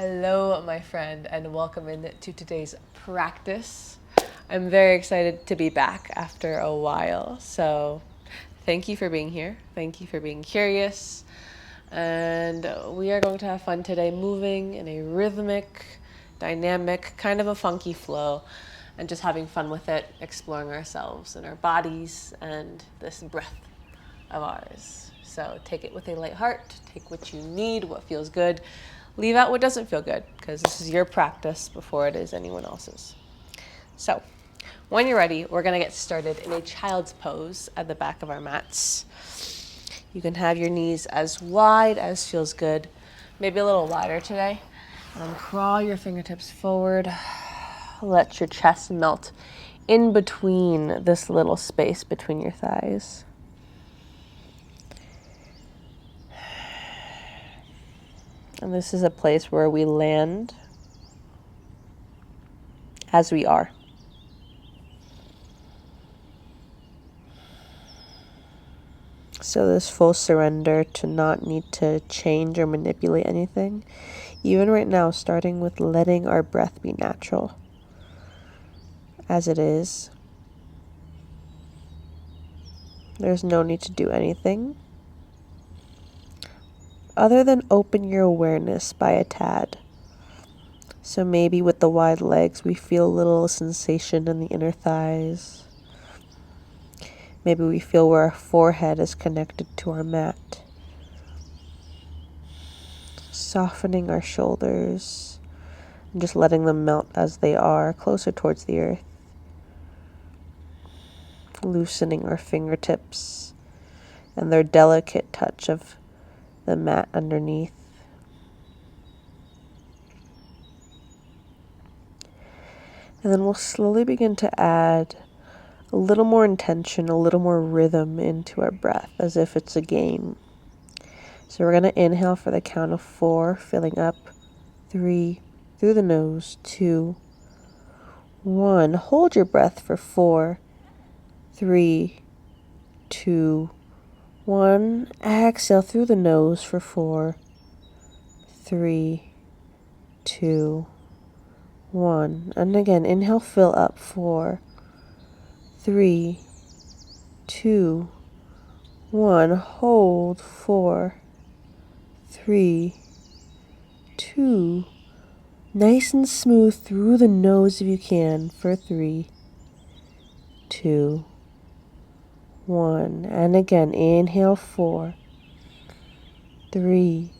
Hello, my friend, and welcome into today's practice. I'm very excited to be back after a while, so thank you for being here. Thank you for being curious. And we are going to have fun today, moving in a rhythmic, dynamic, kind of a funky flow, and just having fun with it, exploring ourselves and our bodies and this breath of ours. So take it with a light heart, take what you need, what feels good, leave out what doesn't feel good, because this is your practice before it is anyone else's. So when you're ready, we're going to get started in a child's pose at the back of our mats. You can have your knees as wide as feels good, maybe a little wider today. And then crawl your fingertips forward. Let your chest melt in between this little space between your thighs. And this is a place where we land as we are. So this full surrender to not need to change or manipulate anything. Even right now, starting with letting our breath be natural as it is. There's no need to do anything other than open your awareness by a tad. So maybe with the wide legs, we feel a little sensation in the inner thighs. Maybe we feel where our forehead is connected to our mat. Softening our shoulders and just letting them melt as they are, closer towards the earth. Loosening our fingertips and their delicate touch of the mat underneath. And then we'll slowly begin to add a little more intention, a little more rhythm into our breath, as if it's a game. So we're going to inhale for the count of 4, filling up. 3, through the nose. 2, 1. Hold your breath for 4, 3, 2, 1. Exhale through the nose for 4, 3, 2, 1. And again, inhale, fill up. 4, 3, 2, 1. Hold. 4, 3, 2. Nice and smooth through the nose if you can for 3, 2, 1. And again, inhale. 4, 3,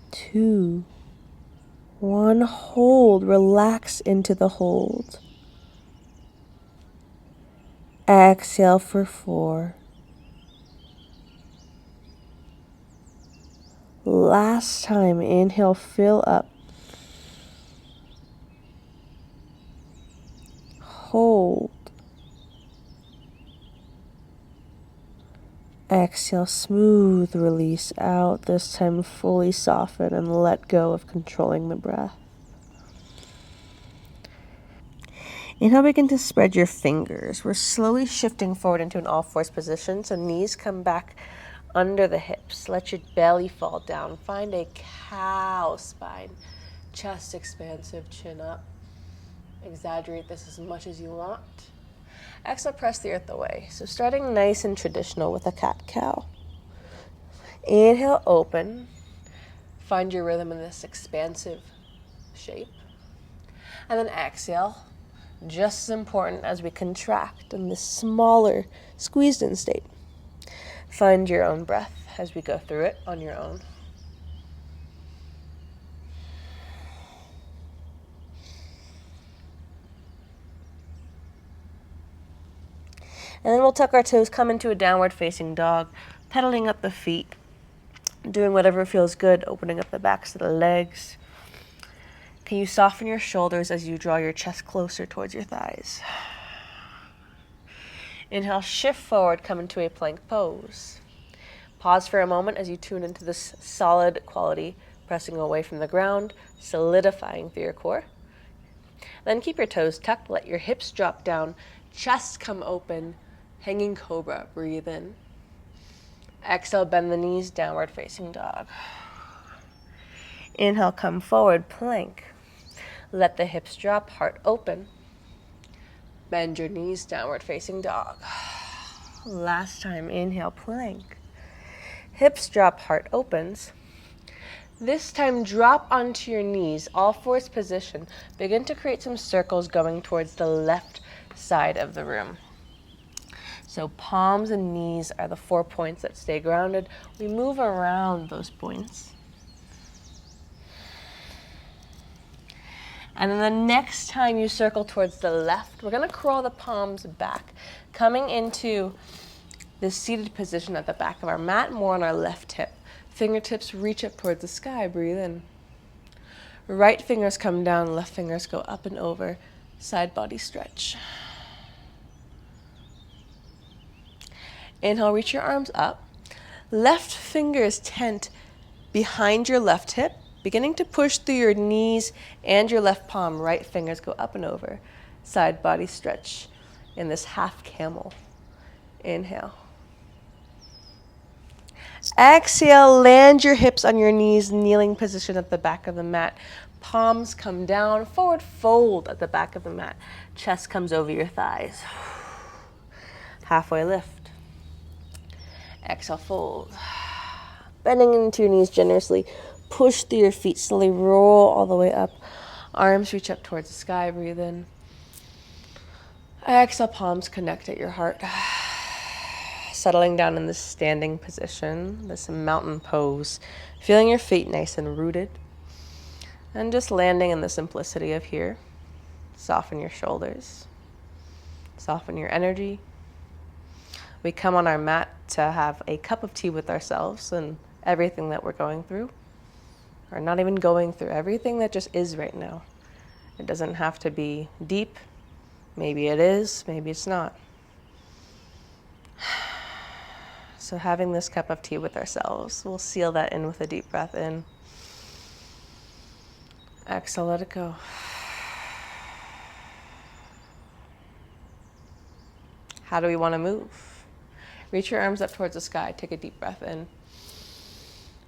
2, 1. Hold. Relax into the hold. Exhale for 4. Last time, inhale, fill up. Hold. Exhale, smooth release out. This time fully soften and let go of controlling the breath. Inhale, begin to spread your fingers. We're slowly shifting forward into an all-fours position, so knees come back under the hips. Let your belly fall down. Find a cow spine. Chest expansive, chin up. Exaggerate this as much as you want. Exhale, press the earth away. So starting nice and traditional with a cat-cow. Inhale, open. Find your rhythm in this expansive shape. And then exhale. Just as important as we contract in this smaller, squeezed-in state. Find your own breath as we go through it on your own. And then we'll tuck our toes, come into a downward facing dog, pedaling up the feet, doing whatever feels good, opening up the backs of the legs. Can you soften your shoulders as you draw your chest closer towards your thighs? Inhale, shift forward, come into a plank pose. Pause for a moment as you tune into this solid quality, pressing away from the ground, solidifying through your core. Then keep your toes tucked, let your hips drop down, chest come open, hanging cobra, breathe in. Exhale, bend the knees, downward facing dog. Inhale, come forward, plank. Let the hips drop, heart open. Bend your knees, downward facing dog. Last time, inhale, plank. Hips drop, heart opens. This time, drop onto your knees, all fours position. Begin to create some circles going towards the left side of the room. So palms and knees are the 4 points that stay grounded. We move around those points. And then the next time you circle towards the left, we're going to crawl the palms back, coming into this seated position at the back of our mat, more on our left hip. Fingertips reach up towards the sky, breathe in. Right fingers come down, left fingers go up and over, side body stretch. Inhale, reach your arms up. Left fingers tent behind your left hip, beginning to push through your knees and your left palm. Right fingers go up and over, side body stretch in this half camel. Inhale. Exhale, land your hips on your knees, kneeling position at the back of the mat. Palms come down, forward fold at the back of the mat. Chest comes over your thighs. Halfway lift. Exhale, fold. Bending into your knees generously. Push through your feet, slowly roll all the way up. Arms reach up towards the sky, breathe in. Exhale, palms connect at your heart. Settling down in this standing position, this mountain pose. Feeling your feet nice and rooted. And just landing in the simplicity of here. Soften your shoulders. Soften your energy. We come on our mat to have a cup of tea with ourselves and everything that we're going through. Or not even going through, everything that just is right now. It doesn't have to be deep. Maybe it is, maybe it's not. So having this cup of tea with ourselves, we'll seal that in with a deep breath in. Exhale, let it go. How do we want to move? Reach your arms up towards the sky. Take a deep breath in.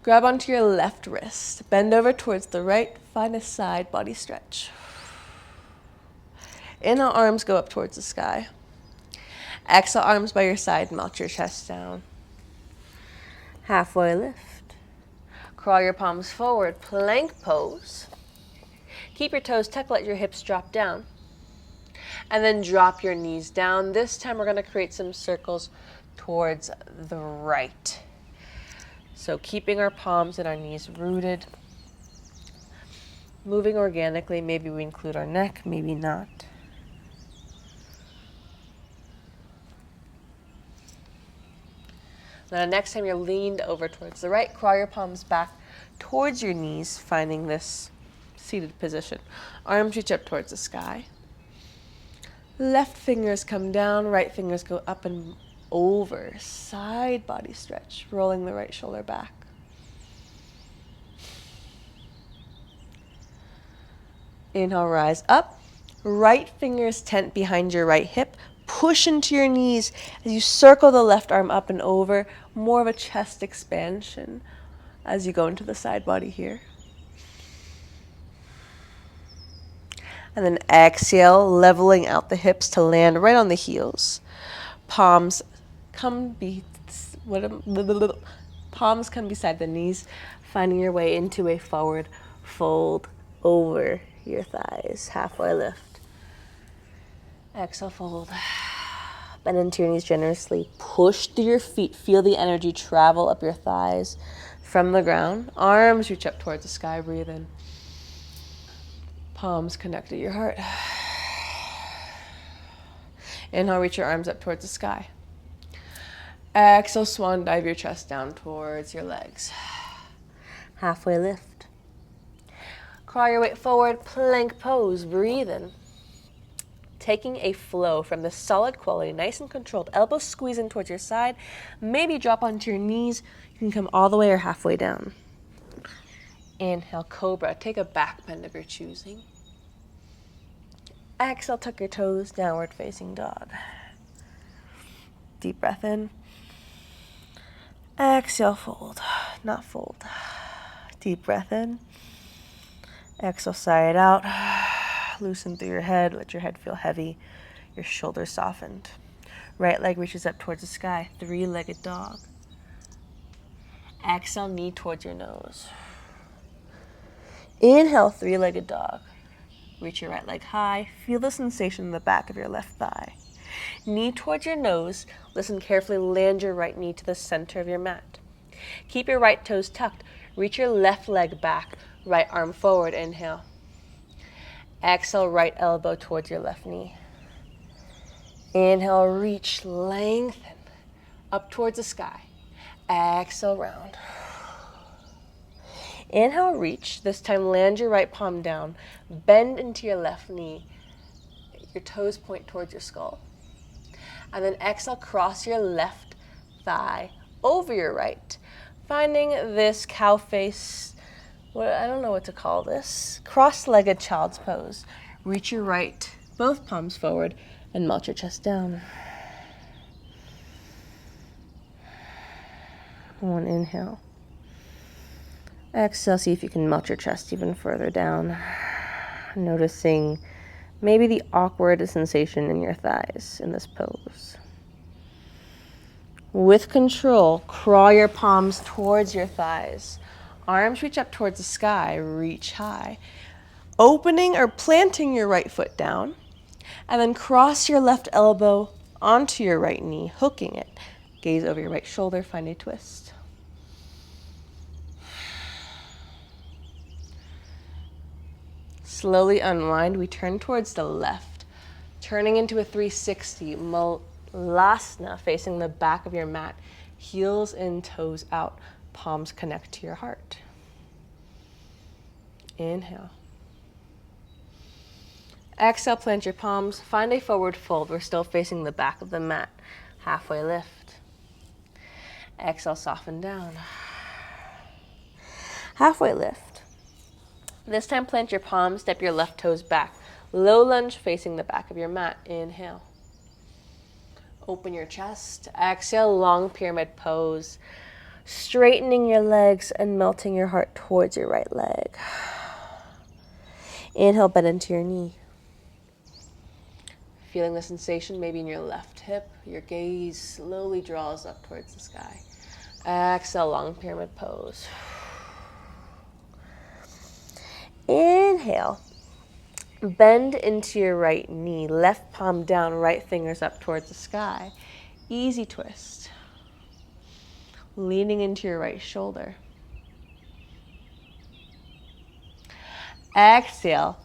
Grab onto your left wrist. Bend over towards the right. Find a side body stretch. Inhale, arms go up towards the sky. Exhale, arms by your side. Melt your chest down. Halfway lift. Crawl your palms forward. Plank pose. Keep your toes tucked. Let your hips drop down. And then drop your knees down. This time we're going to create some circles towards the right. So keeping our palms and our knees rooted. Moving organically. Maybe we include our neck, maybe not. Now, next time you're leaned over towards the right, crawl your palms back towards your knees, finding this seated position. Arms reach up towards the sky. Left fingers come down, right fingers go up and over. Side body stretch, rolling the right shoulder back. Inhale, rise up. Right fingers tent behind your right hip. Push into your knees as you circle the left arm up and over. More of a chest expansion as you go into the side body here. And then exhale, leveling out the hips to land right on the heels. Palms come beside the knees, finding your way into a forward fold over your thighs. Halfway lift. Exhale, fold. Bend into your knees generously. Push through your feet. Feel the energy travel up your thighs from the ground. Arms reach up towards the sky. Breathe in. Palms connect to your heart. Inhale, reach your arms up towards the sky. Exhale, swan dive your chest down towards your legs. Halfway lift. Crawl your weight forward, plank pose. Breathe in. Taking a flow from the solid quality, nice and controlled. Elbows squeeze in towards your side. Maybe drop onto your knees. You can come all the way or halfway down. Inhale, cobra. Take a back bend of your choosing. Exhale, tuck your toes, downward facing dog. Deep breath in. Exhale, fold. Not fold. Deep breath in. Exhale, sigh it out. Loosen through your head. Let your head feel heavy. Your shoulders softened. Right leg reaches up towards the sky. Three-legged dog. Exhale, knee towards your nose. Inhale, three-legged dog. Reach your right leg high. Feel the sensation in the back of your left thigh. Knee towards your nose. Listen carefully. Land your right knee to the center of your mat. Keep your right toes tucked. Reach your left leg back. Right arm forward. Inhale. Exhale, right elbow towards your left knee. Inhale, reach, lengthen, up towards the sky. Exhale, round. Inhale, reach. This time, land your right palm down. Bend into your left knee. Your toes point towards your skull. And then exhale, cross your left thigh over your right. Finding this cow face, I don't know what to call this, cross-legged child's pose. Reach your right, both palms forward, and melt your chest down. One inhale. Exhale, see if you can melt your chest even further down. Noticing maybe the awkward sensation in your thighs in this pose. With control, crawl your palms towards your thighs. Arms reach up towards the sky, reach high. Opening or planting your right foot down, and then cross your left elbow onto your right knee, hooking it. Gaze over your right shoulder, find a twist. Slowly unwind, we turn towards the left, turning into a 360, Malasana, facing the back of your mat, heels in, toes out, palms connect to your heart. Inhale. Exhale, plant your palms, find a forward fold. We're still facing the back of the mat. Halfway lift. Exhale, soften down. Halfway lift. This time, plant your palms, step your left toes back. Low lunge facing the back of your mat. Inhale. Open your chest. Exhale, long pyramid pose. Straightening your legs and melting your heart towards your right leg. Inhale, bend into your knee. Feeling the sensation maybe in your left hip. Your gaze slowly draws up towards the sky. Exhale, long pyramid pose. Inhale. Bend into your right knee. Left palm down, right fingers up towards the sky. Easy twist. Leaning into your right shoulder. Exhale.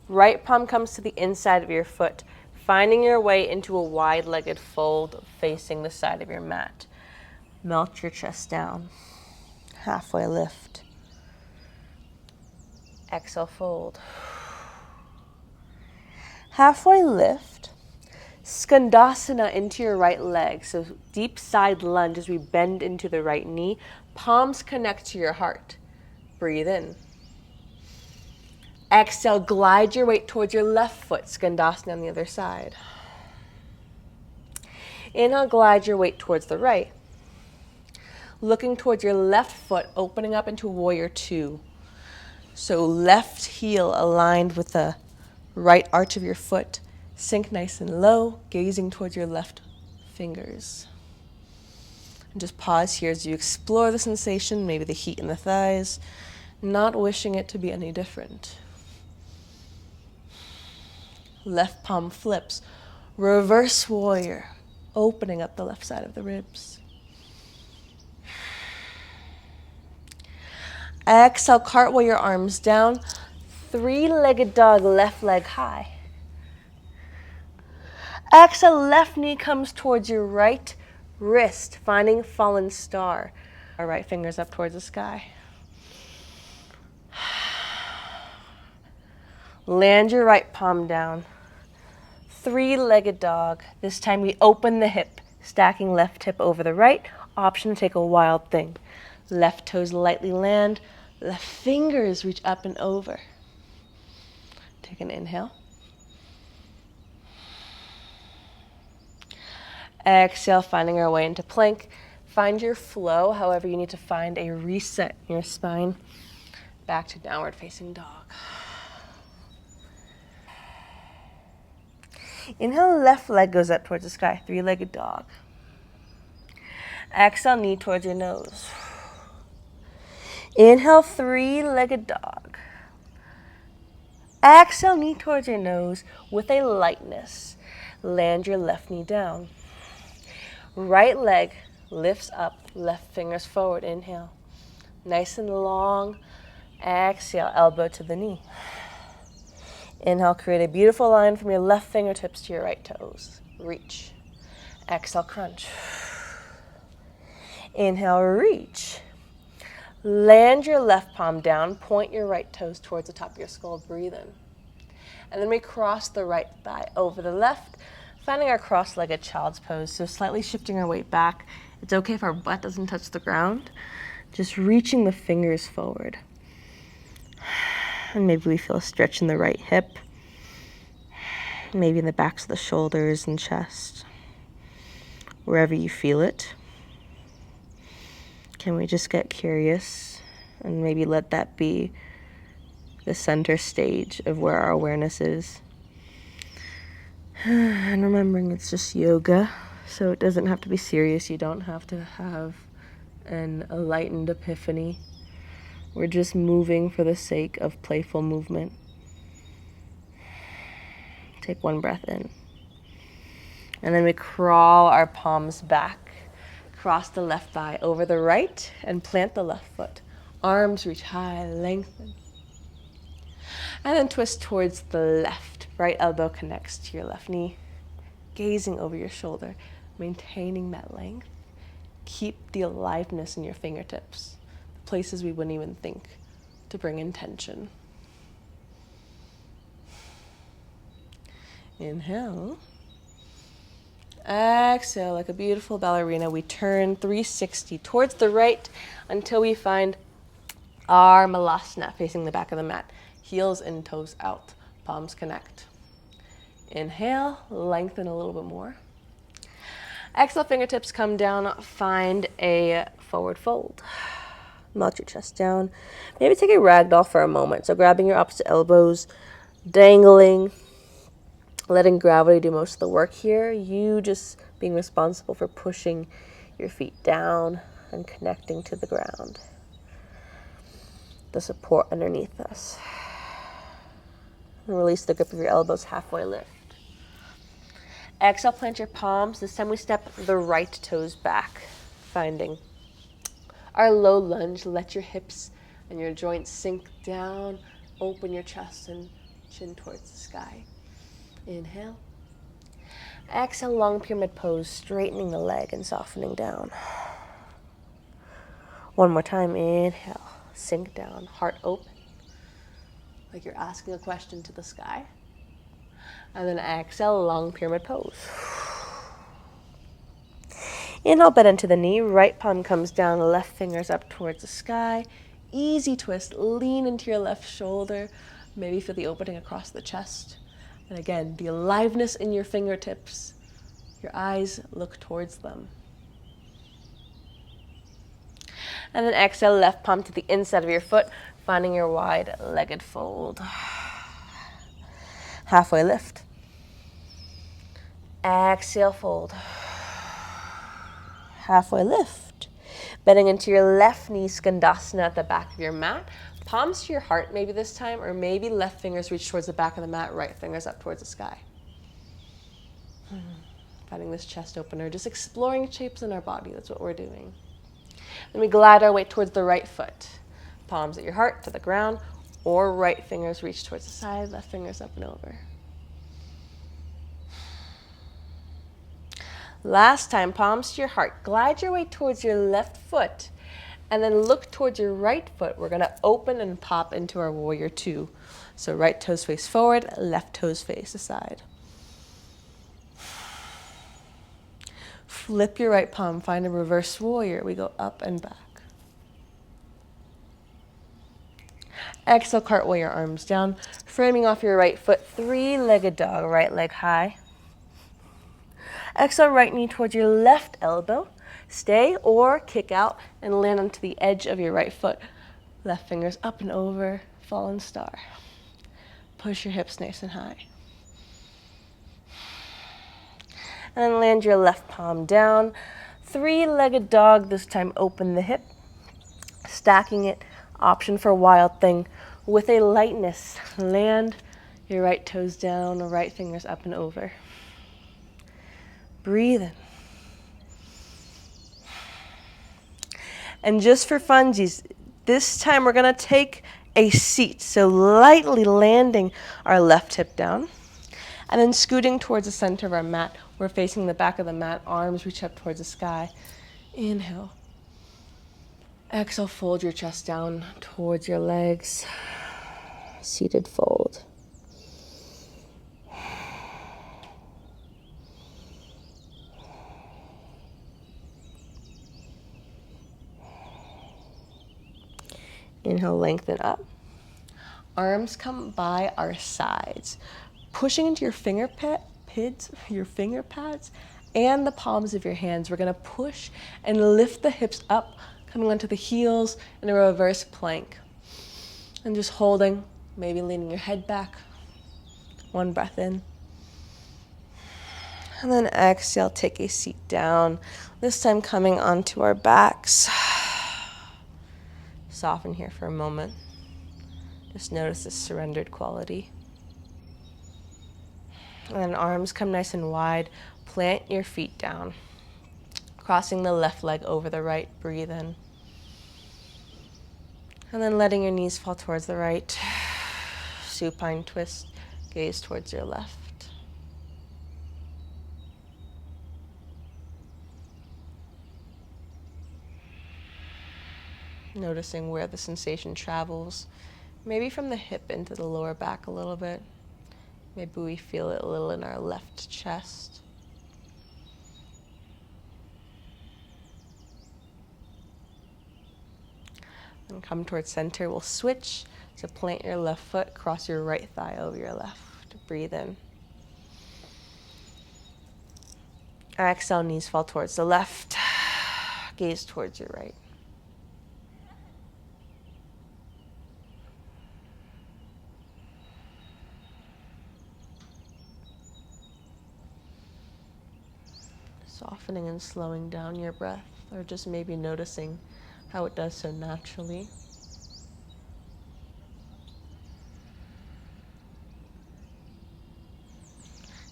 Right palm comes to the inside of your foot, finding your way into a wide-legged fold facing the side of your mat. Melt your chest down. Halfway lift. Exhale, fold. Halfway lift. Skandasana into your right leg. So deep side lunge as we bend into the right knee. Palms connect to your heart. Breathe in. Exhale, glide your weight towards your left foot. Skandasana on the other side. Inhale, glide your weight towards the right. Looking towards your left foot, opening up into warrior two. So left heel aligned with the right arch of your foot. Sink nice and low, gazing towards your left fingers. And just pause here as you explore the sensation, maybe the heat in the thighs, not wishing it to be any different. Left palm flips. Reverse warrior, opening up the left side of the ribs. Exhale, cartwheel your arms down. Three-legged dog, left leg high. Exhale, left knee comes towards your right wrist, finding fallen star. Our right fingers up towards the sky. Land your right palm down. Three-legged dog. This time we open the hip, stacking left hip over the right. Option to take a wild thing. Left toes lightly land. Left fingers reach up and over. Take an inhale. Exhale, finding our way into plank. Find your flow, however you need to find a reset in your spine. Back to downward facing dog. Inhale, left leg goes up towards the sky, three-legged dog. Exhale, knee towards your nose. Inhale, three-legged dog. Exhale, knee towards your nose with a lightness. Land your left knee down. Right leg lifts up, left fingers forward. Inhale. Nice and long. Exhale, elbow to the knee. Inhale, create a beautiful line from your left fingertips to your right toes. Reach. Exhale, crunch. Inhale, reach. Land your left palm down, point your right toes towards the top of your skull, breathe in. And then we cross the right thigh over the left, finding our cross-legged child's pose, so slightly shifting our weight back. It's okay if our butt doesn't touch the ground, just reaching the fingers forward. And maybe we feel a stretch in the right hip, maybe in the backs of the shoulders and chest, wherever you feel it. Can we just get curious and maybe let that be the center stage of where our awareness is? And remembering it's just yoga, so it doesn't have to be serious. You don't have to have an enlightened epiphany. We're just moving for the sake of playful movement. Take one breath in. And then we crawl our palms back. Cross the left thigh over the right and plant the left foot. Arms reach high, lengthen. And then twist towards the left. Right elbow connects to your left knee. Gazing over your shoulder, maintaining that length. Keep the aliveness in your fingertips, the places we wouldn't even think to bring intention. Inhale. Exhale, like a beautiful ballerina, we turn 360 towards the right until we find our malasana, facing the back of the mat. Heels and toes out, palms connect. Inhale, lengthen a little bit more. Exhale, fingertips come down, find a forward fold. Melt your chest down. Maybe take a ragdoll for a moment. So grabbing your opposite elbows, dangling, letting gravity do most of the work here. You just being responsible for pushing your feet down and connecting to the ground. The support underneath us. And release the grip of your elbows, halfway lift. Exhale, plant your palms. This time we step the right toes back, finding our low lunge. Let your hips and your joints sink down. Open your chest and chin towards the sky. Inhale. Exhale, long pyramid pose, straightening the leg and softening down. One more time. Inhale. Sink down, heart open, like you're asking a question to the sky. And then exhale, long pyramid pose. Inhale, bend into the knee. Right palm comes down, left fingers up towards the sky. Easy twist. Lean into your left shoulder. Maybe feel the opening across the chest. And again, the aliveness in your fingertips. Your eyes look towards them. And then exhale, left palm to the inside of your foot, finding your wide-legged fold. Halfway lift. Exhale, fold. Halfway lift. Bending into your left knee, skandasana at the back of your mat. Palms to your heart maybe this time, or maybe left fingers reach towards the back of the mat, right fingers up towards the sky. Finding this chest opener, just exploring shapes in our body. That's what we're doing. Then we glide our weight towards the right foot. Palms at your heart to the ground, or right fingers reach towards the side, left fingers up and over. Last time, palms to your heart. Glide your weight towards your left foot, and then look towards your right foot. We're gonna open and pop into our warrior two. So right toes face forward, left toes face aside. Flip your right palm, find a reverse warrior. We go up and back. Exhale, cartwheel your arms down, framing off your right foot, three-legged dog, right leg high. Exhale, right knee towards your left elbow. Stay or kick out and land onto the edge of your right foot. Left fingers up and over, fallen star. Push your hips nice and high. And then land your left palm down. Three-legged dog, this time open the hip. Stacking it, option for wild thing. With a lightness, land your right toes down, right fingers up and over. Breathe in. And just for funsies, this time we're going to take a seat. So lightly landing our left hip down. And then scooting towards the center of our mat. We're facing the back of the mat, arms reach up towards the sky. Inhale. Exhale, fold your chest down towards your legs. Seated fold. Inhale, lengthen up. Arms come by our sides, pushing into your finger pads and the palms of your hands. We're going to push and lift the hips up, coming onto the heels in a reverse plank. And just holding, maybe leaning your head back. One breath in. And then exhale, take a seat down. This time coming onto our backs. Soften here for a moment. Just notice this surrendered quality. And then arms come nice and wide. Plant your feet down. Crossing the left leg over the right. Breathe in. And then letting your knees fall towards the right. Supine twist. Gaze towards your left. Noticing where the sensation travels. Maybe from the hip into the lower back a little bit. Maybe we feel it a little in our left chest. And come towards center. We'll switch to plant your left foot, cross your right thigh over your left. Breathe in. Exhale, knees fall towards the left. Gaze towards your right. Softening and slowing down your breath, or just maybe noticing how it does so naturally.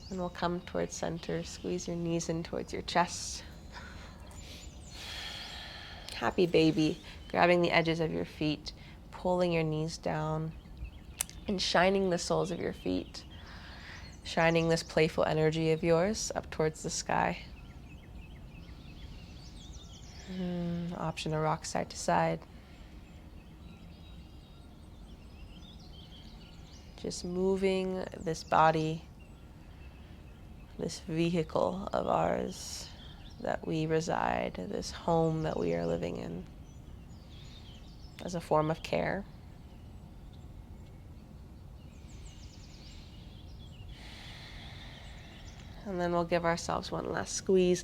And we'll come towards center, squeeze your knees in towards your chest. Happy baby, grabbing the edges of your feet, pulling your knees down, and shining the soles of your feet, shining this playful energy of yours up towards the sky. Option to rock side to side. Just moving this body, this vehicle of ours that we reside, this home that we are living in, as a form of care. And then we'll give ourselves one last squeeze.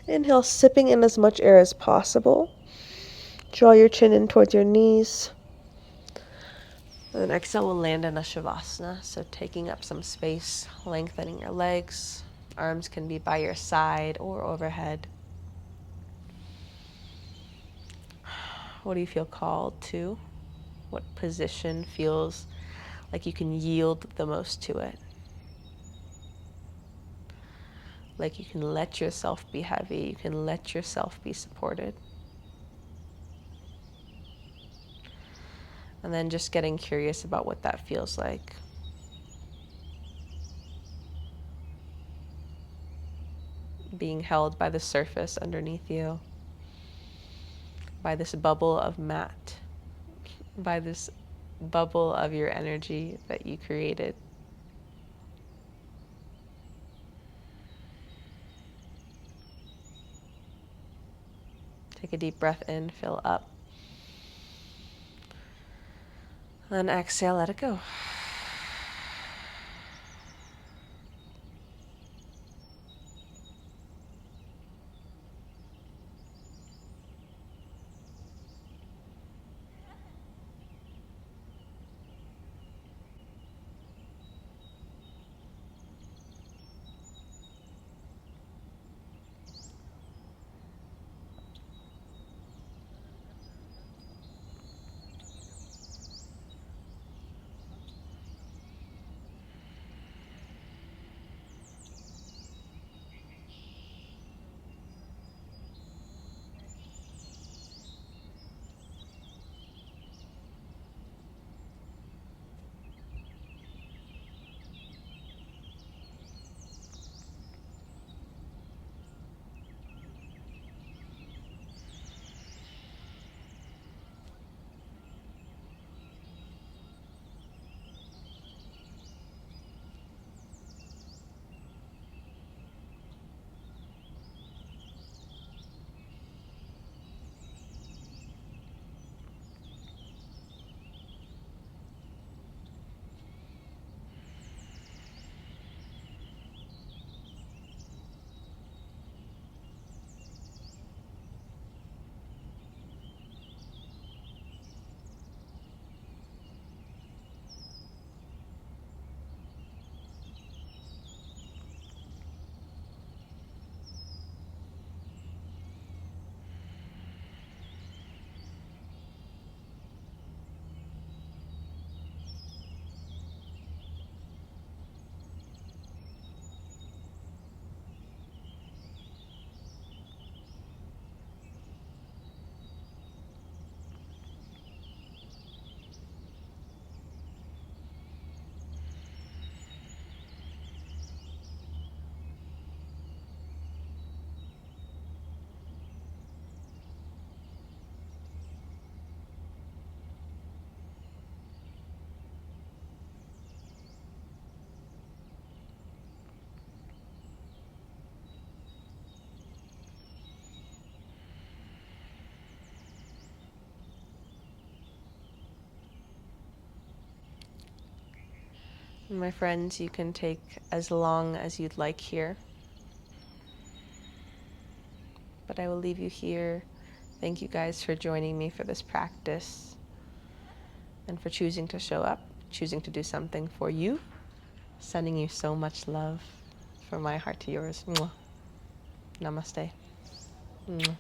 Inhale, sipping in as much air as possible. Draw your chin in towards your knees. And then exhale, we'll land in a shavasana. So taking up some space, lengthening your legs. Arms can be by your side or overhead. What do you feel called to? What position feels like you can yield the most to it? Like you can let yourself be heavy, you can let yourself be supported. And then just getting curious about what that feels like. Being held by the surface underneath you, by this bubble of mat, by this bubble of your energy that you created. Take a deep breath in, fill up. Then exhale, let it go. My friends, you can take as long as you'd like here, but I will leave you here. Thank you guys for joining me for this practice and for choosing to show up, choosing to do something for you. Sending you so much love from my heart to yours. Mwah. Namaste. Mwah.